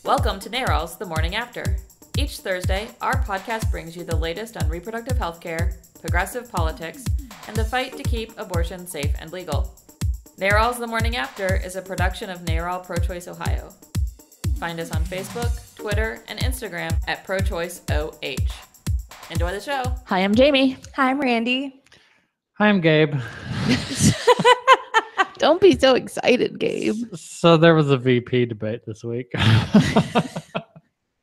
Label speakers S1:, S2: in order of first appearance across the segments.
S1: Welcome to NARAL's The Morning After. Each Thursday, our podcast brings you the latest on reproductive health care, progressive politics, and the fight to keep abortion safe and legal. NARAL's The Morning After is a production of NARAL Pro-Choice Ohio. Find us on Facebook, Twitter, and Instagram at ProChoiceOH. Enjoy the show.
S2: Hi, I'm Jaime.
S3: Hi, I'm Randi.
S4: Hi, I'm Gabe.
S2: Don't be so excited, Gabe.
S4: So there was a VP debate this week.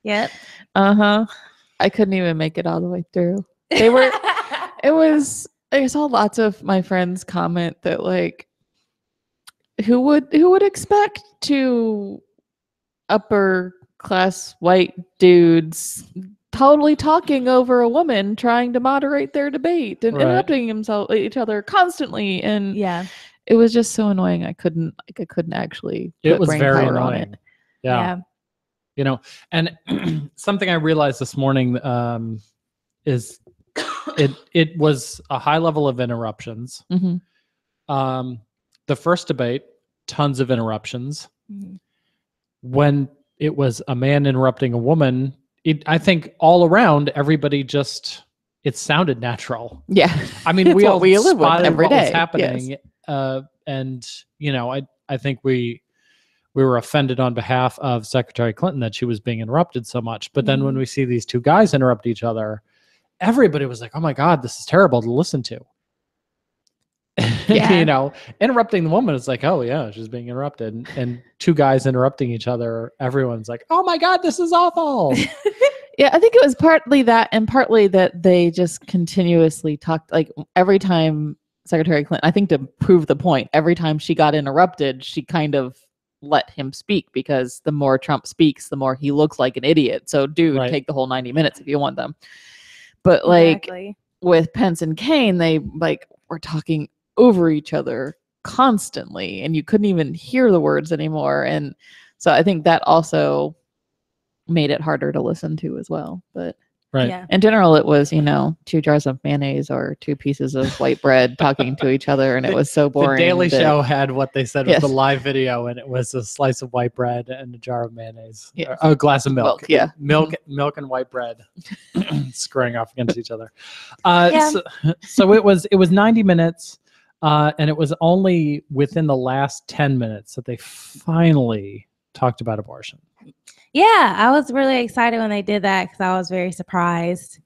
S3: Yep.
S2: I couldn't even make it all the way through. I saw lots of my friends comment that, like, who would expect two upper class white dudes totally talking over a woman trying to moderate their debate and interrupting each other constantly, and it was just so annoying. I couldn't actually put
S4: it was
S2: brain
S4: very
S2: power
S4: annoying.
S2: on it.
S4: Yeah. You know, and something I realized this morning is it was a high level of interruptions.
S2: Mm-hmm.
S4: The first debate, tons of interruptions.
S2: Mm-hmm.
S4: When it was a man interrupting a woman, I think all around everybody just, it sounded natural.
S2: Yeah.
S4: I mean, we all
S2: live with
S4: spotted
S2: every
S4: what was
S2: day.
S4: happening.
S2: Yes.
S4: And, you know, I think we were offended on behalf of Secretary Clinton that she was being interrupted so much. But then when we see these two guys interrupt each other, everybody was like, oh my God, this is terrible to listen to.
S2: Yeah.
S4: You know, interrupting the woman is like, oh yeah, she's being interrupted. And two guys interrupting each other, everyone's like, oh my God, this is awful.
S2: Yeah, I think it was partly that, and partly that they just continuously talked, like, every time Secretary Clinton, I think to prove the point, every time she got interrupted, she kind of let him speak, because the more Trump speaks, the more he looks like an idiot. So dude, take the whole 90 minutes if you want them. But like with Pence and Kaine, they like were talking over each other constantly, and you couldn't even hear the words anymore. And so I think that also made it harder to listen to as well. But in general, it was, you know, 2 jars of mayonnaise or 2 pieces of white bread talking to each other, and it was so boring.
S4: The Daily Show had what they said was the live video, and it was a slice of white bread and a jar of mayonnaise, a glass of milk. Milk and white bread scurrying off against each other. So it was 90 minutes, and it was only within the last 10 minutes that they finally talked about abortion.
S3: Yeah, I was really excited when they did that, because I was very surprised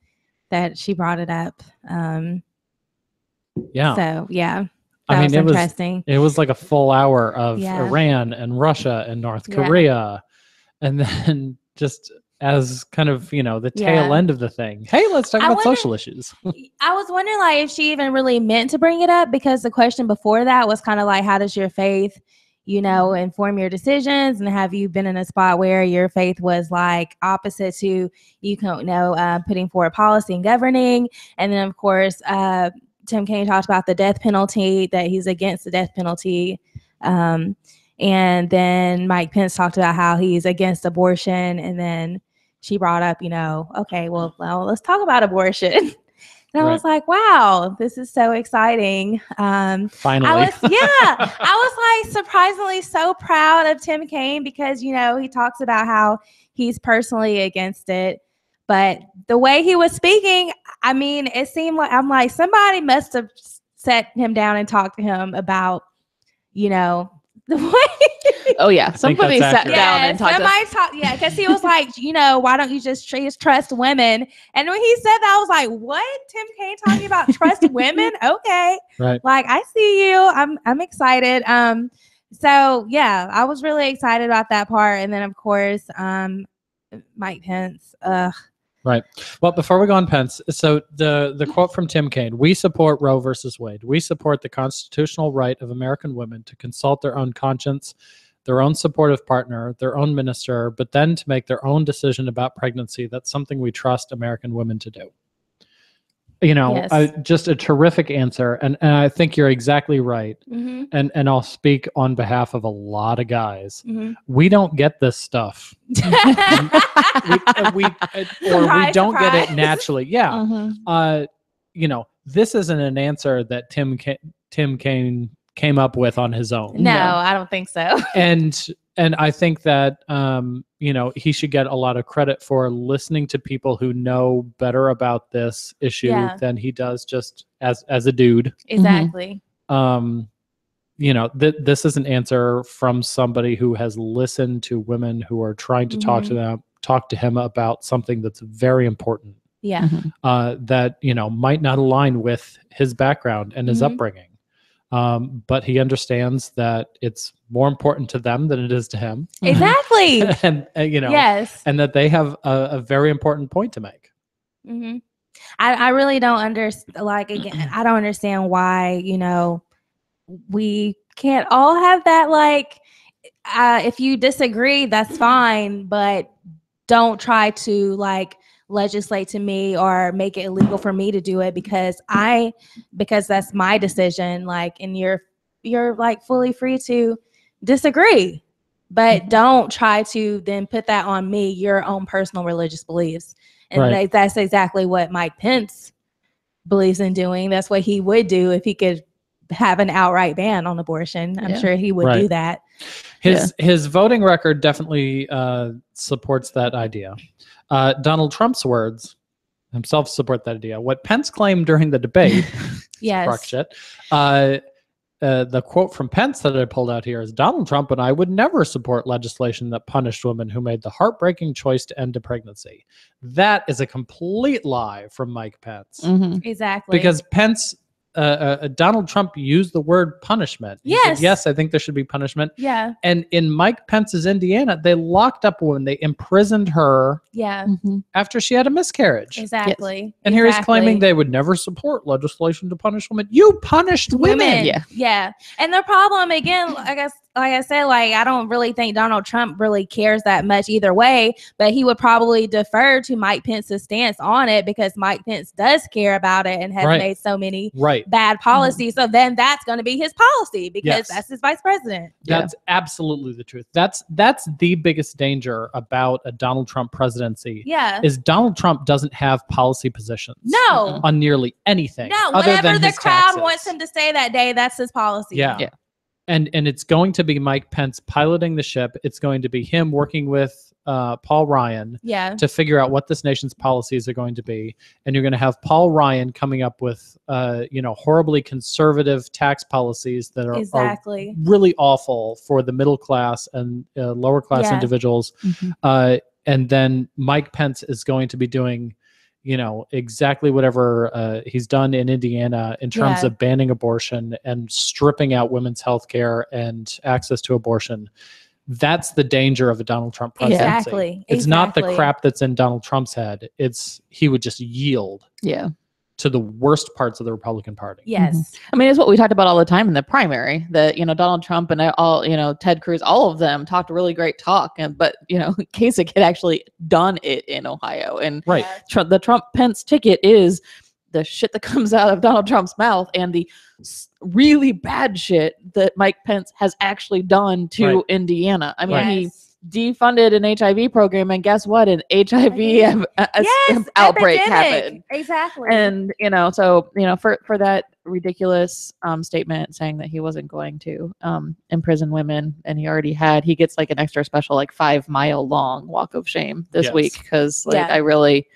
S3: that she brought it up. So yeah,
S4: I mean,
S3: was interesting.
S4: It was like a full hour of Iran and Russia and North Korea, and then just as kind of, you know, the tail end of the thing. Hey, let's talk about social issues.
S3: I was wondering, like, if she even really meant to bring it up, because the question before that was kind of like, how does your faith, you know, inform your decisions? And have you been in a spot where your faith was like opposite to, you know, putting forward policy and governing? And then of course, Tim Kaine talked about the death penalty, that he's against the death penalty. And then Mike Pence talked about how he's against abortion. And then she brought up, you know, okay, well, let's talk about abortion. And I was like, wow, this is so exciting.
S4: Finally.
S3: I was like surprisingly so proud of Tim Kaine, because, you know, he talks about how he's personally against it. But the way he was speaking, I mean, it seemed like, I'm like, somebody must have sat him down and talked to him about, you know, the way.
S2: Oh yeah, somebody sat down and talked.
S3: Because he was like, you know, why don't you just trust women? And when he said that, I was like, what? Tim Kaine talking about trust women? Okay, like, I see you. I'm excited. So yeah, I was really excited about that part. And then of course, Mike Pence.
S4: Right. Well, before we go on Pence, so the quote from Tim Kaine: "We support Roe versus Wade. We support the constitutional right of American women to consult their own conscience, their own supportive partner, their own minister, but then to make their own decision about pregnancy. That's something we trust American women to do." You know, just a terrific answer. And I think you're exactly right. And I'll speak on behalf of a lot of guys. We don't get this stuff. we don't get it naturally. Yeah. You know, this isn't an answer that Tim Kaine came up with on his own.
S3: No, I don't think so.
S4: And And I think that, he should get a lot of credit for listening to people who know better about this issue than he does just as a dude.
S3: Exactly.
S4: This is an answer from somebody who has listened to women who are trying to talk to him about something that's very important.
S3: Yeah.
S4: That, might not align with his background and his upbringing. But he understands that it's more important to them than it is to him.
S3: Exactly.
S4: and
S3: yes.
S4: And that they have a very important point to make.
S3: Mm-hmm. I really don't understand. Again, I don't understand why, we can't all have that. If you disagree, that's fine, but don't try to legislate to me or make it illegal for me to do it because that's my decision. And you're fully free to disagree, but don't try to then put that on me, your own personal religious beliefs. And that's exactly what Mike Pence believes in doing. That's what he would do if he could have an outright ban on abortion. I'm sure he would do that.
S4: His voting record definitely supports that idea. Donald Trump's words himself support that idea. What Pence claimed during the debate,
S3: yes,
S4: shit. The quote from Pence that I pulled out here is, Donald Trump and I would never support legislation that punished women who made the heartbreaking choice to end a pregnancy. That is a complete lie from Mike Pence.
S3: Exactly.
S4: Because Pence, Donald Trump used the word punishment. He said, yes, I think there should be punishment.
S3: Yeah.
S4: And in Mike Pence's Indiana, they locked up a woman. They imprisoned her after she had a miscarriage.
S3: Exactly.
S4: Yes. And here he's claiming they would never support legislation to punish women. You punished women.
S3: Yeah. And the problem, again, like I said, I don't really think Donald Trump really cares that much either way, but he would probably defer to Mike Pence's stance on it because Mike Pence does care about it and has made so many bad policies. So then that's going to be his policy because that's his vice president.
S4: That's absolutely the truth. That's the biggest danger about a Donald Trump presidency. Is Donald Trump doesn't have policy positions.
S3: No.
S4: On nearly anything.
S3: No,
S4: other
S3: whatever
S4: than
S3: the
S4: his
S3: crowd
S4: taxes.
S3: wants him to say that day, that's his policy.
S4: Yeah. And it's going to be Mike Pence piloting the ship. It's going to be him working with Paul Ryan to figure out what this nation's policies are going to be. And you're going to have Paul Ryan coming up with, horribly conservative tax policies that are really awful for the middle class and lower class individuals. And then Mike Pence is going to be doing exactly whatever he's done in Indiana in terms of banning abortion and stripping out women's health care and access to abortion. That's the danger of a Donald Trump presidency.
S3: Exactly.
S4: It's not the crap that's in Donald Trump's head. He would just yield to the worst parts of the Republican Party.
S3: Yes.
S2: I mean, it's what we talked about all the time in the primary, that, Donald Trump and all, Ted Cruz, all of them talked really great talk. But, Kasich had actually done it in Ohio. And the Trump-Pence ticket is the shit that comes out of Donald Trump's mouth and the really bad shit that Mike Pence has actually done to Indiana. I mean, he defunded an HIV program, and guess what? An HIV outbreak happened.
S3: Exactly.
S2: And so for that ridiculous statement saying that he wasn't going to imprison women, and he gets an extra special 5-mile long walk of shame this week, because I really,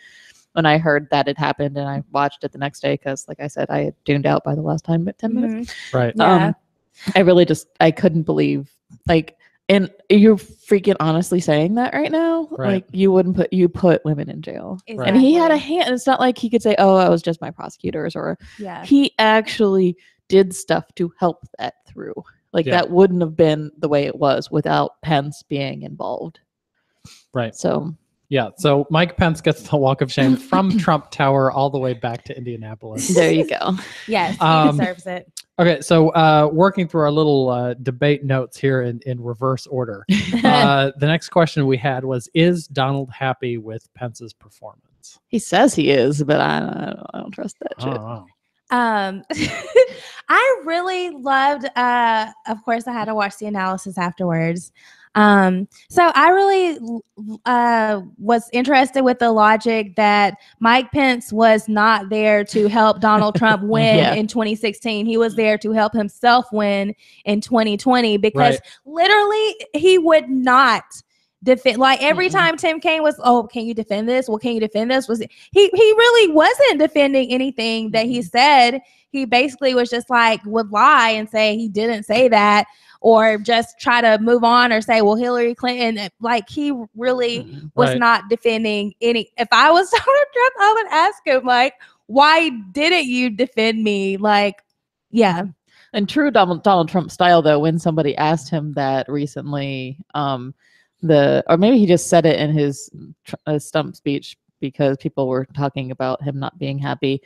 S2: when I heard that it happened and I watched it the next day, because like I said, I had tuned out by the last time but 10 minutes. I really I couldn't believe and you're freaking honestly saying that right now? You put women in jail.
S3: Exactly.
S2: And he had a hand. It's not like he could say, oh, it was just my prosecutors, or he actually did stuff to help that through. That wouldn't have been the way it was without Pence being involved.
S4: Right.
S2: So
S4: so Mike Pence gets the walk of shame from Trump Tower all the way back to Indianapolis.
S2: There you go.
S3: Yes, he deserves it.
S4: Okay, so working through our little debate notes here in reverse order. The next question we had was, is Donald happy with Pence's performance?
S2: He says he is, but I don't trust that shit.
S3: I really loved, of course I had to watch the analysis afterwards. So I really was interested with the logic that Mike Pence was not there to help Donald Trump win in 2016. He was there to help himself win in 2020 because literally he would not defend. Like every time Tim Kaine was, oh, can you defend this? Well, can you defend this? He really wasn't defending anything that he said. He basically was just like would lie and say he didn't say that, or just try to move on or say, well, Hillary Clinton, like he really was not defending any. If I was Donald Trump, I would ask him, like, why didn't you defend me? Like, yeah.
S2: And true Donald Trump style, though, when somebody asked him that recently, or maybe he just said it in his stump speech because people were talking about him not being happy.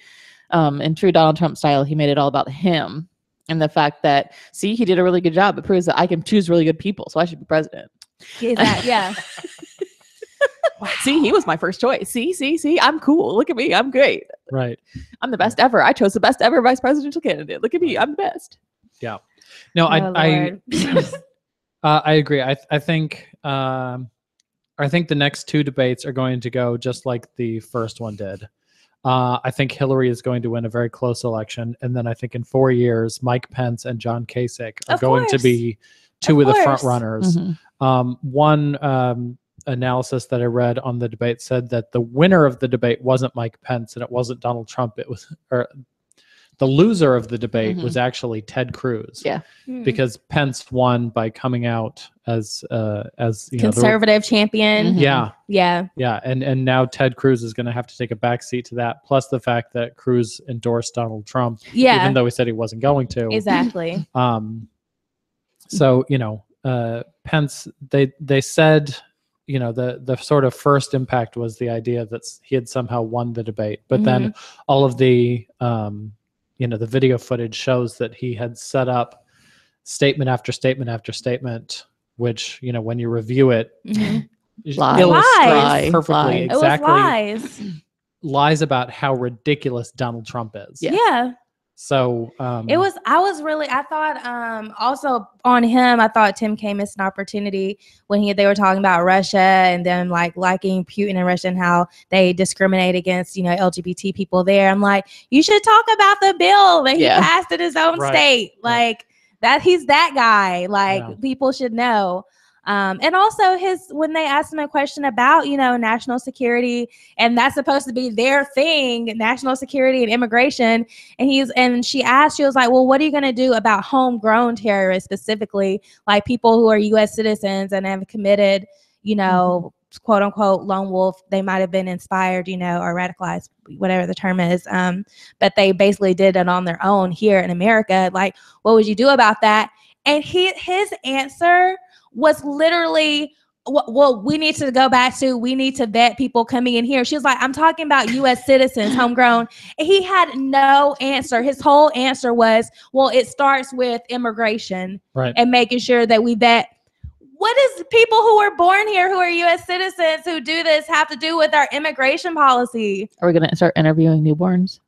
S2: In true Donald Trump style, he made it all about him. And the fact that, see, he did a really good job. It proves that I can choose really good people, so I should be president.
S3: Yeah.
S2: See, he was my first choice. See, I'm cool. Look at me. I'm great.
S4: Right.
S2: I'm the best ever. I chose the best ever vice presidential candidate. Look at me. I'm the best.
S4: Yeah. No, I agree. I think the next two debates are going to go just like the first one did. I think Hillary is going to win a very close election. And then I think in 4 years, Mike Pence and John Kasich are going to be two of the front runners. One analysis that I read on the debate said that the winner of the debate wasn't Mike Pence and it wasn't Donald Trump. It was the loser of the debate was actually Ted Cruz. Yeah. Because Pence won by coming out as
S3: conservative champion.
S4: Yeah.
S3: Yeah.
S4: And now Ted Cruz is going to have to take a backseat to that. Plus the fact that Cruz endorsed Donald Trump, even though he said he wasn't going to.
S3: Exactly.
S4: So, Pence, they said, the sort of first impact was the idea that he had somehow won the debate, but then all of the, the video footage shows that he had set up statement after statement after statement, which, when you review it, illustrates perfectly exactly lies about how ridiculous Donald Trump is.
S3: Yeah.
S4: So
S3: I thought also on him, I thought Tim Kaine missed an opportunity when they were talking about Russia and them liking Putin and Russia and how they discriminate against, LGBT people there. I'm like, you should talk about the bill that he passed in his own state. That he's that guy. People should know. And also when they asked him a question about, national security, and that's supposed to be their thing, national security and immigration. And she was like, well, what are you going to do about homegrown terrorists, specifically like people who are U.S. citizens and have committed, quote unquote lone wolf. They might've been inspired, or radicalized, whatever the term is. But they basically did it on their own here in America. Like, what would you do about that? And his answer was literally, well, we need to vet people coming in here. She was like, I'm talking about U.S. citizens, homegrown. And he had no answer. His whole answer was, well, it starts with immigration and making sure that we vet. What does people who are born here, who are U.S. citizens, who do this have to do with our immigration policy?
S2: Are we going to start interviewing newborns?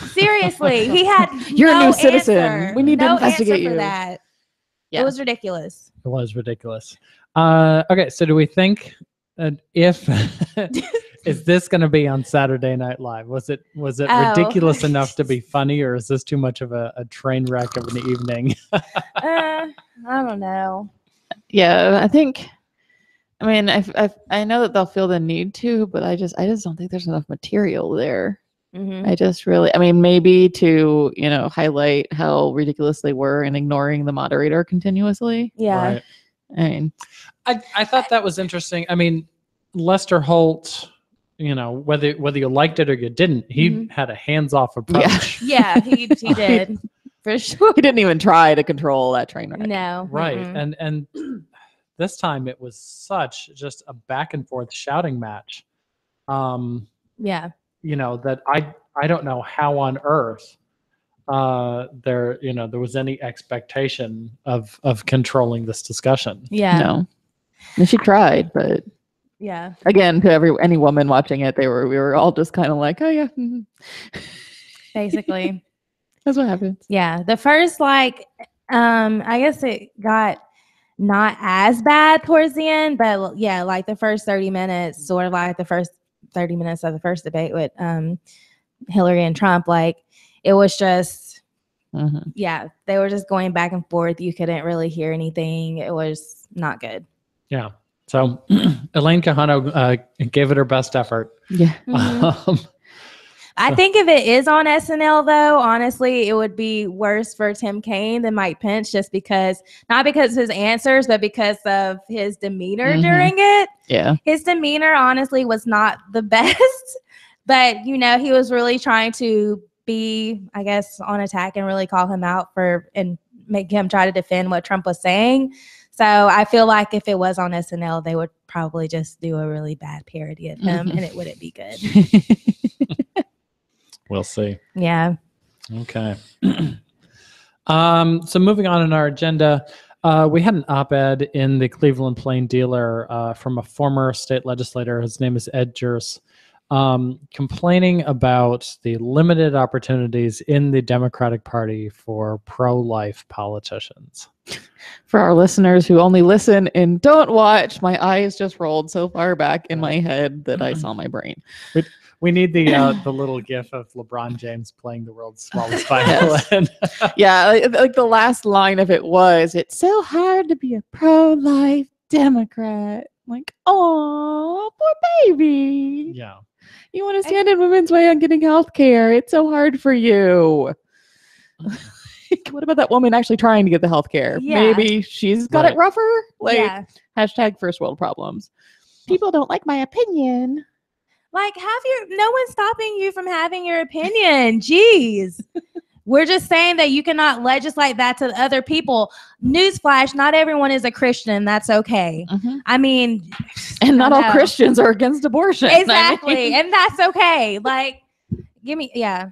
S3: Seriously, he had
S2: You're a new citizen.
S3: Answer.
S2: We need to investigate you.
S3: For that. Yeah. It was ridiculous.
S4: It was ridiculous. Okay, so do we think is this going to be on Saturday Night Live? Was it ridiculous enough to be funny, or is this too much of a train wreck of an evening?
S3: I don't know.
S2: Yeah, I know that they'll feel the need to, but I just don't think there's enough material there. I just really, maybe to, highlight how ridiculous they were in ignoring the moderator continuously.
S3: Yeah.
S4: Right. I thought that was interesting. Lester Holt, whether you liked it or you didn't, he had a hands-off approach.
S3: Yeah, he did. For sure.
S2: He didn't even try to control that train wreck.
S3: No.
S4: Right. And this time it was such just a back and forth shouting match.
S3: Yeah.
S4: That I don't know how on earth there was any expectation of controlling this discussion.
S3: Yeah.
S2: No. And she tried, but
S3: yeah.
S2: Again, to any woman watching it, we were all just kind of like, oh yeah.
S3: Basically.
S2: That's what happens.
S3: Yeah. The first I guess it got not as bad towards the end, but yeah, like the first 30 minutes, sort of like the first 30 minutes of the first debate with Hillary and Trump, like it was just, yeah, they were just going back and forth. You couldn't really hear anything. It was not good.
S4: Yeah. So Elaine Quijano gave it her best effort.
S2: Yeah.
S3: I think if it is on SNL, though, honestly, it would be worse for Tim Kaine than Mike Pence, just because, not because of his answers, but because of his demeanor during it.
S2: Yeah.
S3: His demeanor, honestly, was not the best, but, you know, he was really trying to be, I guess, on attack and really call him out and make him try to defend what Trump was saying. So I feel like if it was on SNL, they would probably just do a really bad parody of him and it wouldn't be good.
S4: We'll see.
S3: Yeah.
S4: Okay. So moving on in our agenda, we had an op-ed in the Cleveland Plain Dealer from a former state legislator. His name is Ed Jerse, complaining about the limited opportunities in the Democratic Party for pro-life politicians.
S2: For our listeners who only listen and don't watch, my eyes just rolled so far back in my head that I saw my brain.
S4: We need the little gif of LeBron James playing the world's smallest violin.
S2: Yeah, like the last line of it was, "It's so hard to be a pro-life Democrat." Like, oh, poor baby.
S4: Yeah.
S2: You want to stand in women's way on getting health care. It's so hard for you. What about that woman actually trying to get the health care?
S3: Yeah.
S2: Maybe she's got it rougher. Like,
S3: Yeah.
S2: hashtag first world problems. People don't like my opinion.
S3: Like, no one's stopping you from having your opinion. Jeez. We're just saying that you cannot legislate that to other people. Newsflash, not everyone is a Christian. That's okay. I mean,
S2: and not all Christians are against abortion.
S3: Exactly. And that's okay. Like, yeah,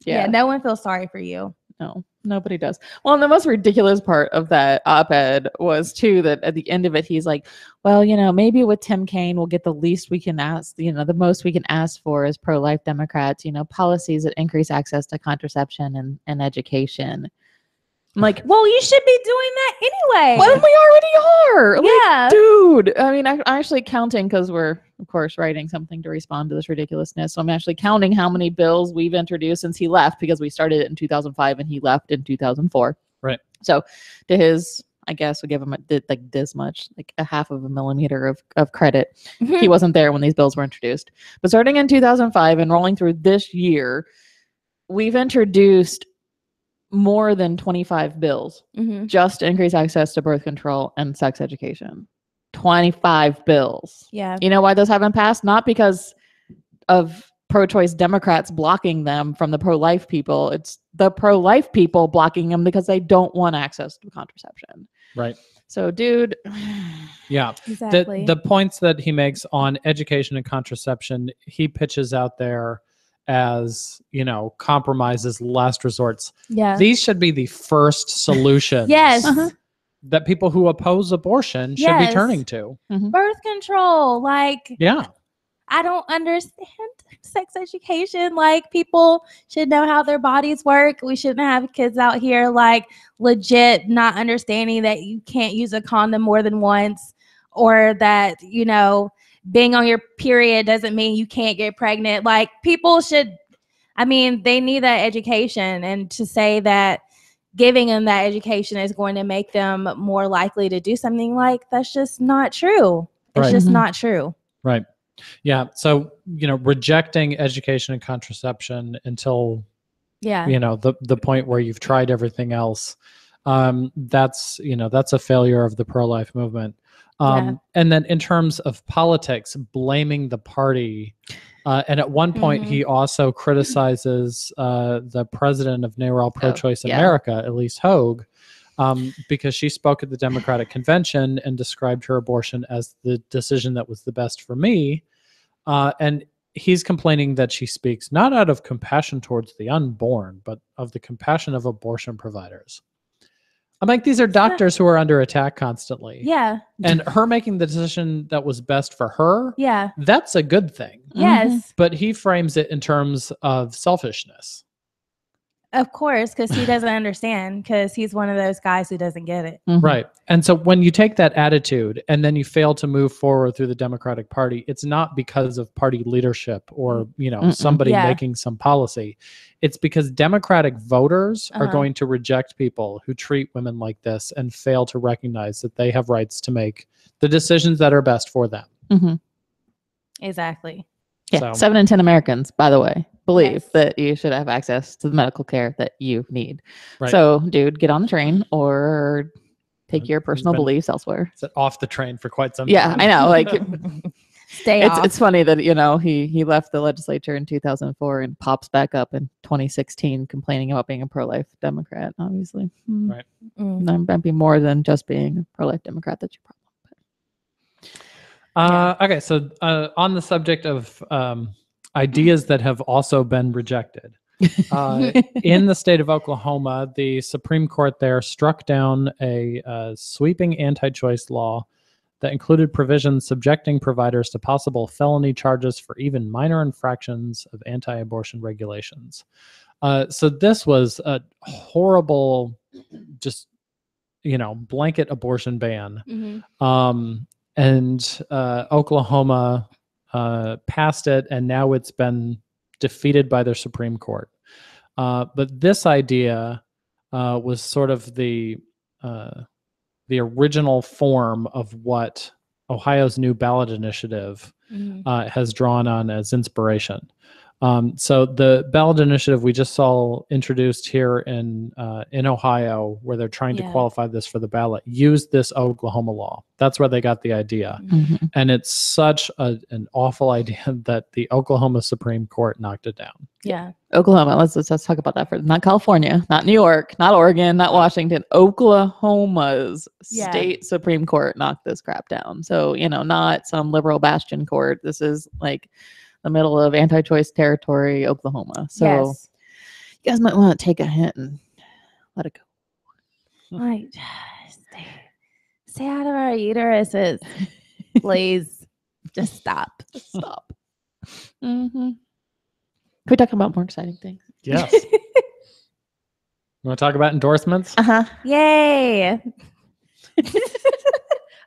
S3: no one feels sorry for you.
S2: No, nobody does. Well, and the most ridiculous part of that op-ed was too that at the end of it, he's like, well, you know, maybe with Tim Kaine, we'll get the least we can ask, you know, the most we can ask for as pro-life Democrats, you know, policies that increase access to contraception and education. I'm like,
S3: well, you should be doing that anyway.
S2: Well, we already are.
S3: Yeah.
S2: Like, dude. I mean, I'm actually counting because we're, of course, writing something to respond to this ridiculousness. So I'm actually counting how many bills we've introduced since he left, because we started it in 2005 and he left in 2004.
S4: Right.
S2: So to his, I guess we'll give him like this much, like a half of a millimeter of credit. He wasn't there when these bills were introduced. But starting in 2005 and rolling through this year, we've introduced more than 25 bills just to increase access to birth control and sex education. 25 bills.
S3: Yeah.
S2: You know why those haven't passed? Not because of pro-choice Democrats blocking them from the pro-life people. It's the pro-life people blocking them because they don't want access to contraception.
S4: Right.
S2: So, dude.
S4: Yeah.
S3: Exactly.
S4: The points that he makes on education and contraception, he pitches out there as, you know, compromises, last resorts.
S3: Yeah.
S4: These should be the first solutions.
S3: Yes.
S4: That people who oppose abortion should be turning to.
S3: Birth control. Like,
S4: yeah.
S3: I don't understand sex education. Like, people should know how their bodies work. We shouldn't have kids out here like legit not understanding that you can't use a condom more than once, or that, you know, being on your period doesn't mean you can't get pregnant. Like, people should, I mean, they need that education. And to say that giving them that education is going to make them more likely to do something, like, that's just not true. It's just not true.
S4: Right. Yeah. So, you know, rejecting education and contraception until, you know, the point where you've tried everything else, that's, you know, that's a failure of the pro-life movement. And then in terms of politics, blaming the party. And at one point, he also criticizes the president of NARAL Pro-Choice America, Elise Hogue, because she spoke at the Democratic convention and described her abortion as the decision that was the best for me. And he's complaining that she speaks not out of compassion towards the unborn, but of the compassion of abortion providers. I'm like, these are doctors who are under attack constantly.
S3: Yeah.
S4: And her making the decision that was best for her, that's a good thing.
S3: Yes.
S4: But he frames it in terms of selfishness.
S3: Of course, because he doesn't understand, because he's one of those guys who doesn't get it.
S2: Mhm.
S4: Right. And so when you take that attitude and then you fail to move forward through the Democratic Party, it's not because of party leadership or, somebody
S3: Yeah.
S4: making some policy. It's because Democratic voters are
S3: Uh-huh.
S4: going to reject people who treat women like this and fail to recognize that they have rights to make the decisions that are best for them.
S2: Mhm.
S3: Exactly.
S2: Yeah,
S4: So-
S2: 7 in 10 Americans, by the way, believe
S3: Yes.
S2: that you should have access to the medical care that you need.
S4: Right.
S2: So, dude, get on the train or take your
S4: He's
S2: personal
S4: been-
S2: beliefs elsewhere.
S4: It's off the train for quite some
S2: Yeah,
S4: time.
S2: I know. Like,
S3: Stay off.
S2: it's funny that he left the legislature in 2004 and pops back up in 2016 complaining about being a pro-life Democrat. Obviously,
S4: Right.
S3: Mm.
S2: Might be more than just being a pro-life Democrat that's your problem.
S4: Okay, so on the subject of ideas that have also been rejected, in the state of Oklahoma, the Supreme Court there struck down a sweeping anti-choice law that included provisions subjecting providers to possible felony charges for even minor infractions of anti-abortion regulations. So this was a horrible, just blanket abortion ban.
S3: Mhm.
S4: And Oklahoma passed it, and now it's been defeated by their Supreme Court. But this idea was sort of the original form of what Ohio's new ballot initiative
S3: Mhm.
S4: has drawn on as inspiration. So the ballot initiative we just saw introduced here in Ohio, where they're trying to
S3: Yeah.
S4: qualify this for the ballot, used this Oklahoma law. That's where they got the idea.
S2: Mhm.
S4: And it's such an awful idea that the Oklahoma Supreme Court knocked it down.
S3: Yeah.
S2: Oklahoma. Let's talk about that for not California, not New York, not Oregon, not Washington. Oklahoma's
S3: Yeah.
S2: state Supreme Court knocked this crap down. So not some liberal bastion court. This is like the middle of anti-choice territory, Oklahoma. So
S3: Yes.
S2: you guys might want to take a hint and let it go.
S3: Like, stay out of our uteruses, please. Just stop.
S2: Stop. Mm-hmm. Can we talk about more exciting things?
S4: Yes. You want to talk about endorsements?
S2: Uh-huh.
S3: Yay.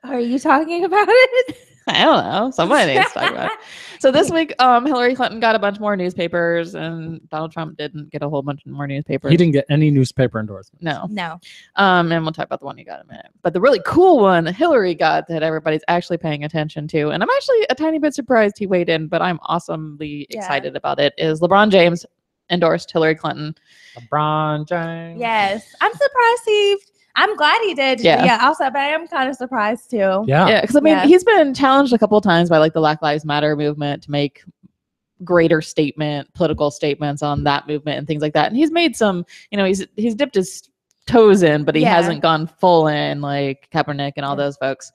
S3: Are you talking about it?
S2: I don't know. Somebody needs to talk about it. So this week, Hillary Clinton got a bunch more newspapers, and Donald Trump didn't get a whole bunch more newspapers.
S4: He didn't get any newspaper endorsements.
S2: No.
S3: No.
S2: And we'll talk about the one you got in a minute. But the really cool one Hillary got that everybody's actually paying attention to, and I'm actually a tiny bit surprised he weighed in, but I'm awesomely excited about it, is LeBron James endorsed Hillary Clinton.
S4: LeBron James.
S3: Yes. I'm surprised I'm glad he did.
S2: Yeah.
S3: Also, but I am kind of surprised too.
S4: Yeah.
S2: Because I mean,
S3: Yeah.
S2: he's been challenged a couple of times by like the Black Lives Matter movement to make greater political statements on that movement and things like that. And he's made some, he's dipped his toes in, but he
S3: Yeah.
S2: hasn't gone full in like Kaepernick and all those folks.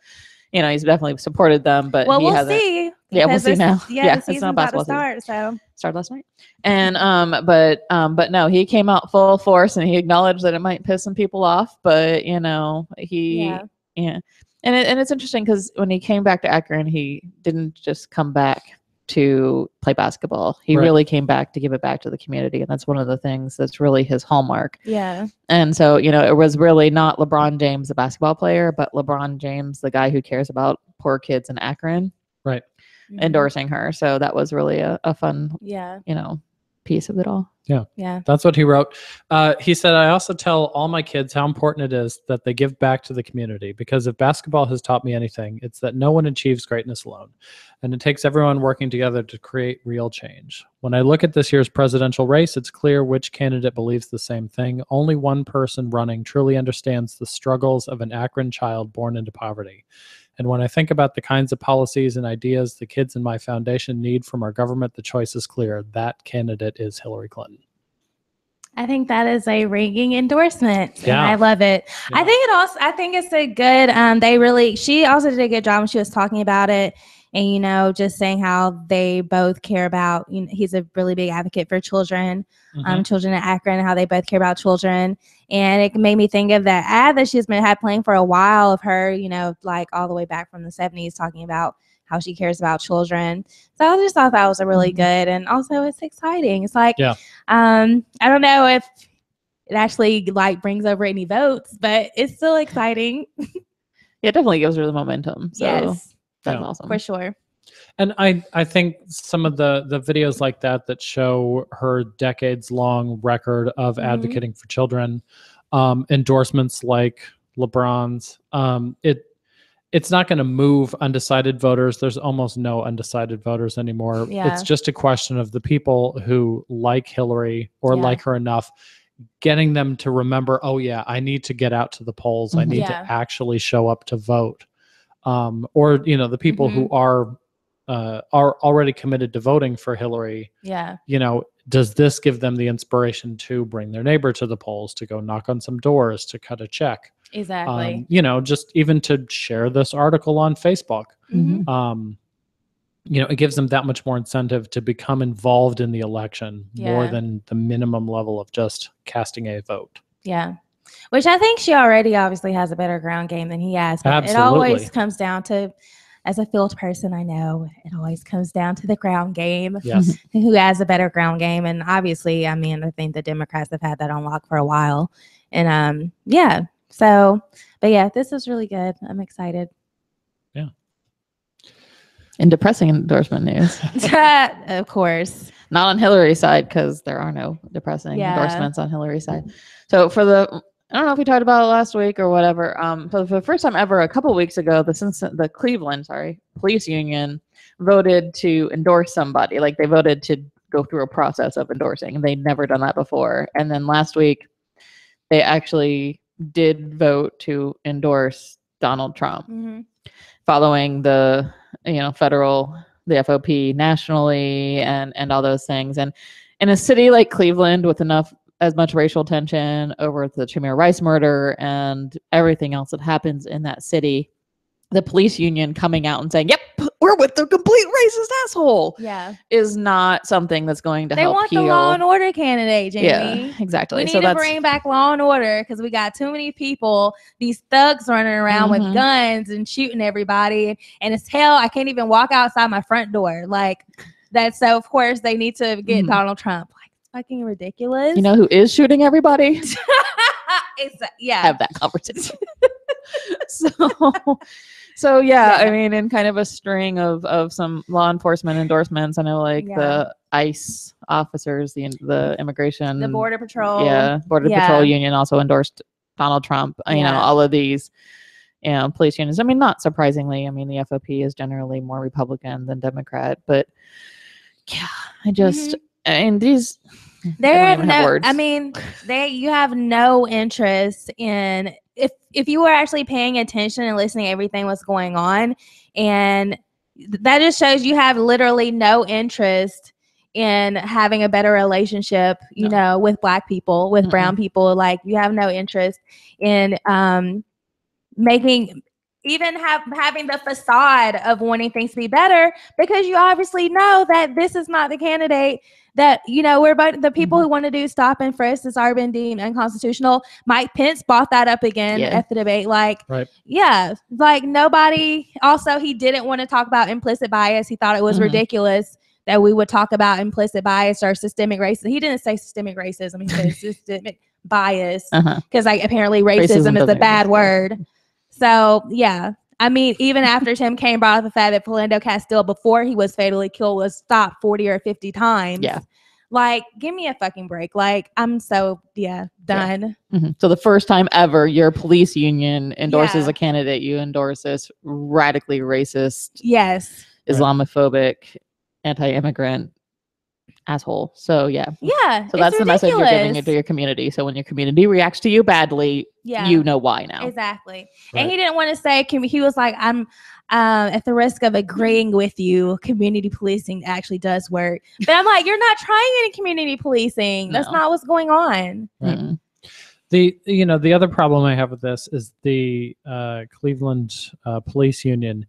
S2: He's definitely supported them, but
S3: Well,
S2: he
S3: we'll
S2: hasn't.
S3: see.
S2: Yeah, we'll
S3: because
S2: see
S3: this-
S2: now.
S3: Yeah,
S2: Yeah,
S3: the
S2: it's not
S3: season's about to
S2: basketball season.
S3: start. So
S2: Started last night. And but no, he came out full force and he acknowledged that it might piss some people off, but he
S3: Yeah.
S2: And it's interesting because when he came back to Akron, he didn't just come back to play basketball. He
S4: Right.
S2: really came back to give it back to the community, and that's one of the things that's really his hallmark.
S3: yeah.
S2: And so, it was really not LeBron James, the basketball player, but LeBron James, the guy who cares about poor kids in Akron,
S4: Right.
S2: endorsing her. So that was really a fun,
S3: Yeah.
S2: piece of it all.
S3: Yeah.
S4: That's what he wrote. He said, I also tell all my kids how important it is that they give back to the community, because if basketball has taught me anything, it's that no one achieves greatness alone. And it takes everyone working together to create real change. When I look at this year's presidential race, it's clear which candidate believes the same thing. Only one person running truly understands the struggles of an Akron child born into poverty. And when I think about the kinds of policies and ideas the kids in my foundation need from our government, the choice is clear. That candidate is Hillary Clinton.
S3: I think that is a ringing endorsement.
S4: Yeah.
S3: And I love it.
S4: Yeah.
S3: I think it's a good, she also did a good job when she was talking about it and, just saying how they both care about, he's a really big advocate for children, children at Akron, and how they both care about children. And it made me think of that ad that she's had playing for a while of her, like all the way back from the 70s, talking about how she cares about children. So I just thought that was a really good, and also it's exciting. It's like,
S2: Yeah.
S3: I don't know if it actually like brings over any votes, but it's still exciting.
S2: Yeah, it definitely gives her the momentum. So
S3: Yes,
S2: that's
S4: Yeah.
S2: awesome.
S3: for sure.
S4: And I think some of the videos like that show her decades long record of advocating for children, endorsements like LeBron's, it's not going to move undecided voters. There's almost no undecided voters anymore.
S3: Yeah.
S4: It's just a question of the people who like Hillary or
S3: Yeah.
S4: like her enough, getting them to remember, oh yeah, I need to get out to the polls. I need
S3: Yeah.
S4: to actually show up to vote. Or, you know, the people who are already committed to voting for Hillary,
S3: Yeah.
S4: you know, does this give them the inspiration to bring their neighbor to the polls, to go knock on some doors, to cut a check?
S3: Exactly.
S4: You know, just even to share this article on Facebook.
S3: Mhm.
S4: You know, it gives them that much more incentive to become involved in the election more
S3: Yeah.
S4: than the minimum level of just casting a vote.
S3: Yeah. Which I think she already obviously has a better ground game than he has. But it
S4: Absolutely.
S3: always comes down to, as a field person, I know it always comes down to the ground game.
S4: Yes.
S3: Who has a better ground game? And obviously, I mean, I think the Democrats have had that on lock for a while. And yeah. So, but yeah, this is really good. I'm excited.
S4: Yeah.
S2: In depressing endorsement news.
S3: Of course.
S2: Not on Hillary's side, because there are no depressing endorsements on Hillary's side. So I don't know if we talked about it last week or whatever. But for the first time ever, a couple of weeks ago, the Cleveland police union voted to endorse somebody. Like they voted to go through a process of endorsing. They'd never done that before. And then last week, they actually did vote to endorse Donald Trump, following the the FOP nationally and all those things. And in a city like Cleveland, with as much racial tension over the Tamir Rice murder and everything else that happens in that city, the police union coming out and saying, "Yep, we're with the complete racist asshole," is not something that's going to help.
S3: They want
S2: heal.
S3: the law and order candidate, Jamie.
S2: Yeah, exactly.
S3: We need to bring back law and order, because we got too many people, these thugs running around with guns and shooting everybody. And it's hell, I can't even walk outside my front door. Like that. So of course they need to get Donald Trump. Like, it's fucking ridiculous.
S2: You know who is shooting everybody? Have that conversation. So yeah, I mean, in kind of a string of some law enforcement endorsements, I know the ICE officers, the immigration,
S3: the Border Patrol,
S2: Border Patrol union also endorsed Donald Trump. You know, all of these, police unions. I mean, not surprisingly, I mean, the FOP is generally more Republican than Democrat, but yeah, I just, and these.
S3: You have no interest in, if you were actually paying attention and listening to everything that's going on, and that just shows you have literally no interest in having a better relationship, you know, with Black people, with brown people. Like, you have no interest in having the facade of wanting things to be better, because you obviously know that this is not the candidate that, you know, we're about the people who want to do stop and frisk has already been deemed unconstitutional. Mike Pence brought that up again at the debate. Like, like nobody, also he didn't want to talk about implicit bias. He thought it was ridiculous that we would talk about implicit bias or systemic racism. He didn't say systemic racism. He said systemic bias, because like apparently racism is a bad word. So, yeah. I mean, even after Tim Kaine brought up the fact that Philando Castile, before he was fatally killed, was stopped 40 or 50 times. Yeah. Like, give me a fucking break. Like, I'm so, done.
S2: Yeah. So the first time ever your police union endorses a candidate, you endorse this radically racist, Islamophobic, anti-immigrant asshole. So so that's the message you're giving to your community. So when your community reacts to you badly, you know why now.
S3: Exactly. And he didn't want to say, he was like, I'm at the risk of agreeing with you, community policing actually does work. But I'm like, you're not trying any community policing. That's not what's going on.
S4: Right. The other problem I have with this is the Cleveland police union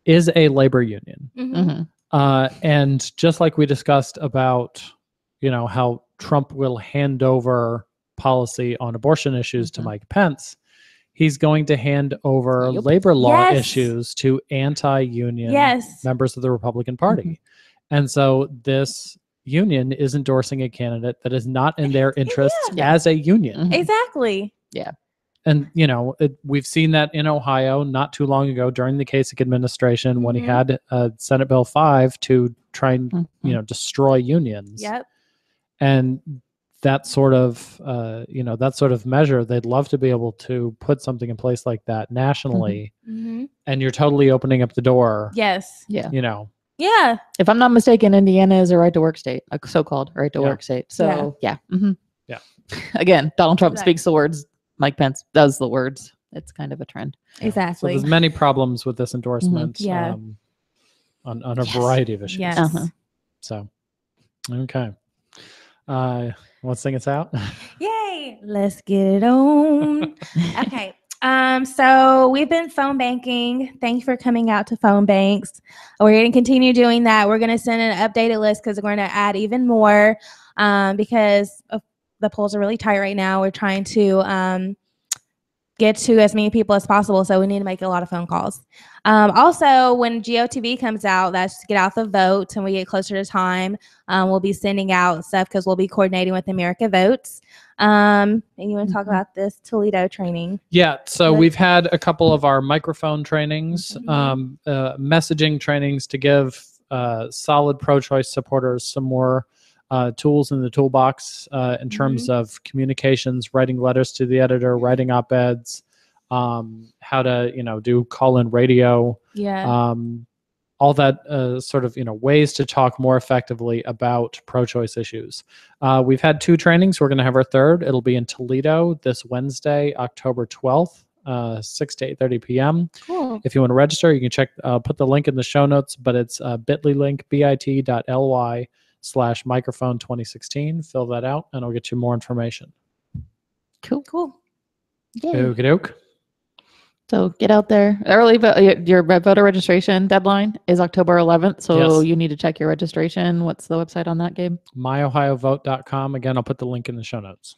S4: is a labor union. And just like we discussed about, you know, how Trump will hand over policy on abortion issues to Mike Pence, he's going to hand over labor law issues to anti-union members of the Republican Party. And so this, union is endorsing a candidate that is not in their interests
S2: Yeah.
S4: as a union.
S2: Mhm.
S3: Exactly.
S4: And, we've seen that in Ohio not too long ago during the Kasich administration when he had Senate Bill 5 to try and, destroy unions.
S3: Yep.
S4: And that sort of, measure, they'd love to be able to put something in place like that nationally.
S3: Mm-hmm.
S4: And you're totally opening up the door.
S3: Yes.
S2: Yeah.
S3: Yeah.
S2: If I'm not mistaken, Indiana is a right to work state, a so-called right to work state. So yeah. Again, Donald Trump speaks the words. Mike Pence does the words. It's kind of a trend.
S3: Exactly.
S4: So there's many problems with this endorsement on a variety of issues.
S3: Yes.
S4: So, okay. Let's sing us out.
S3: Yay. Let's get it on. Okay. So we've been phone banking. Thank you for coming out to phone banks. We're going to continue doing that. We're going to send an updated list because we're going to add even more because the polls are really tight right now. We're trying to get to as many people as possible, so we need to make a lot of phone calls. Also, when GOTV comes out, that's to get out the vote, and we get closer to time, we'll be sending out stuff because we'll be coordinating with America Votes. And you want to talk about this Toledo training?
S4: Yeah, so we've had a couple of our microphone trainings, messaging trainings to give solid pro-choice supporters some more tools in the toolbox in terms of communications, writing letters to the editor, writing op-eds, how to do call-in radio, all that sort of ways to talk more effectively about pro-choice issues. We've had 2 trainings. We're going to have our third. It'll be in Toledo this Wednesday, October 12th. 6 to 8:30 p.m.
S3: Cool.
S4: If you want to register, you can check. Put the link in the show notes, but it's bit.ly link bit.ly/microphone 2016. Fill that out, and I'll get you more information.
S3: Cool.
S2: Yeah.
S4: Okie doke.
S2: So get out there. Early your voter registration deadline is October 11th. So you need to check your registration. What's the website on that, Gabe?
S4: myohiovote.com. Again, I'll put the link in the show notes.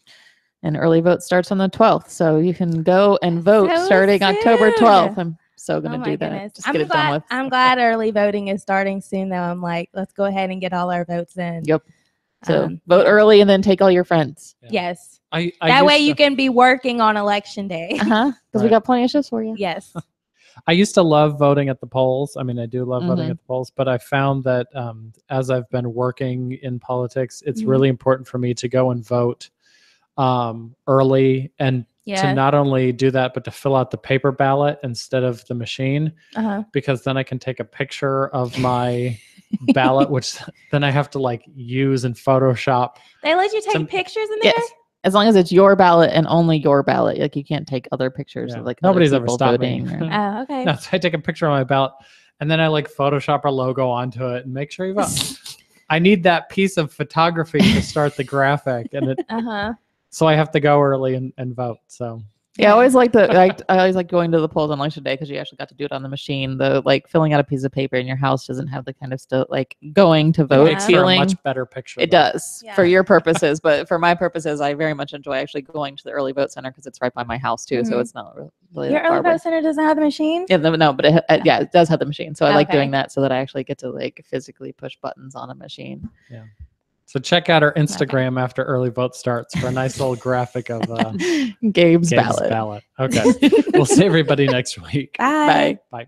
S4: And
S2: early vote starts on the 12th. So you can go and vote starting October 12th. I'm so going to do that. Just get it done with.
S3: I'm glad early voting is starting soon, though. I'm like, let's go ahead and get all our votes in.
S2: Yep. So vote early and then take all your friends.
S3: Yes.
S4: That
S3: way you can be working on election day.
S2: Because we got plenty of shifts for you.
S3: Yes.
S4: I used to love voting at the polls. I mean, I do love voting at the polls, but I found that as I've been working in politics, it's really important for me to go and vote early and to not only do that, but to fill out the paper ballot instead of the machine, because then I can take a picture of my ballot, which then I have to use in Photoshop.
S3: They let you take pictures in there?
S2: Yes. As long as it's your ballot and only your ballot. You can't take other pictures of
S4: nobody's ever
S2: stopped
S4: voting.
S3: Oh, okay.
S4: No, so I take a picture of my ballot and then I Photoshop our logo onto it and make sure you vote. I need that piece of photography to start the graphic, and it so I have to go early and vote. So
S2: I always like I always like going to the polls on election day because you actually got to do it on the machine. The filling out a piece of paper in your house doesn't have the kind of stuff going to vote feeling.
S4: A much better picture.
S2: It does for your purposes, but for my purposes, I very much enjoy actually going to the early vote center because it's right by my house too. So it's not really
S3: your early vote center doesn't have the machine.
S2: Yeah, no, but it does have the machine. So I like doing that so that I actually get to physically push buttons on a machine.
S4: Yeah. So check out our Instagram after early vote starts for a nice little graphic of
S2: Gabe's ballot.
S4: Okay. We'll see everybody next week.
S3: Bye.
S2: Bye.
S4: Bye.